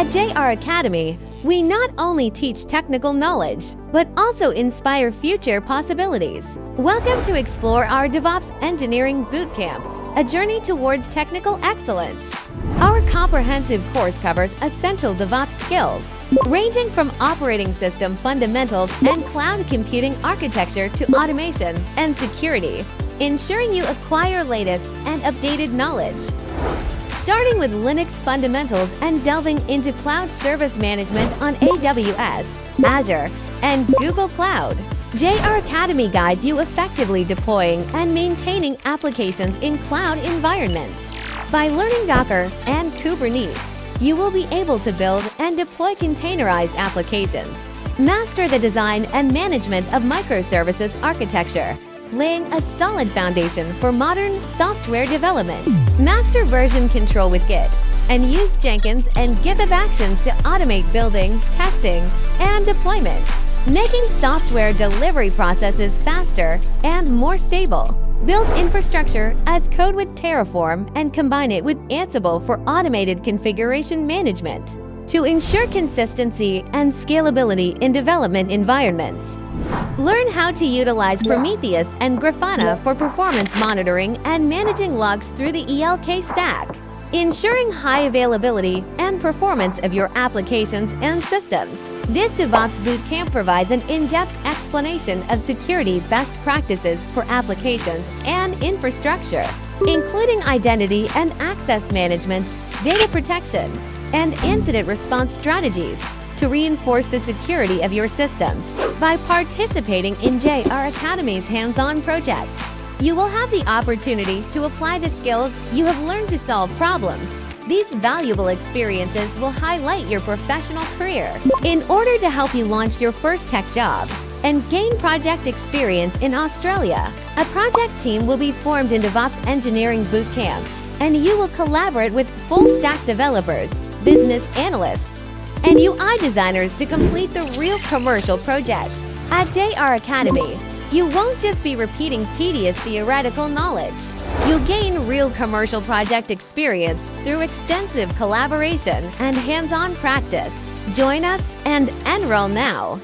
At JR Academy, we not only teach technical knowledge, but also inspire future possibilities. Welcome to explore our DevOps Engineering Bootcamp, a journey towards technical excellence. Our comprehensive course covers essential DevOps skills, ranging from operating system fundamentals and cloud computing architecture to automation and security, ensuring you acquire latest and updated knowledge. Starting with Linux fundamentals and delving into cloud service management on AWS, Azure, and Google Cloud, JR Academy guides you effectively deploying and maintaining applications in cloud environments. By learning Docker and Kubernetes, you will be able to build and deploy containerized applications. Master the design and management of microservices architecture, laying a solid foundation for modern software development. Master version control with Git, and use Jenkins and GitHub Actions to automate building, testing, and deployment, making software delivery processes faster and more stable. Build infrastructure as code with Terraform and combine it with Ansible for automated configuration management to ensure consistency and scalability in development environments. Learn how to utilize Prometheus and Grafana for performance monitoring and managing logs through the ELK stack, ensuring high availability and performance of your applications and systems. This DevOps Bootcamp provides an in-depth explanation of security best practices for applications and infrastructure, including identity and access management, data protection, and incident response strategies to reinforce the security of your systems. By participating in JR Academy's hands-on projects, you will have the opportunity to apply the skills you have learned to solve problems. These valuable experiences will highlight your professional career. In order to help you launch your first tech job and gain project experience in Australia, a project team will be formed in DevOps Engineering Bootcamp, and you will collaborate with full-stack developers, business analysts, and UI designers to complete the real commercial projects. At JR Academy, you won't just be repeating tedious theoretical knowledge. You'll gain real commercial project experience through extensive collaboration and hands-on practice. Join us and enroll now.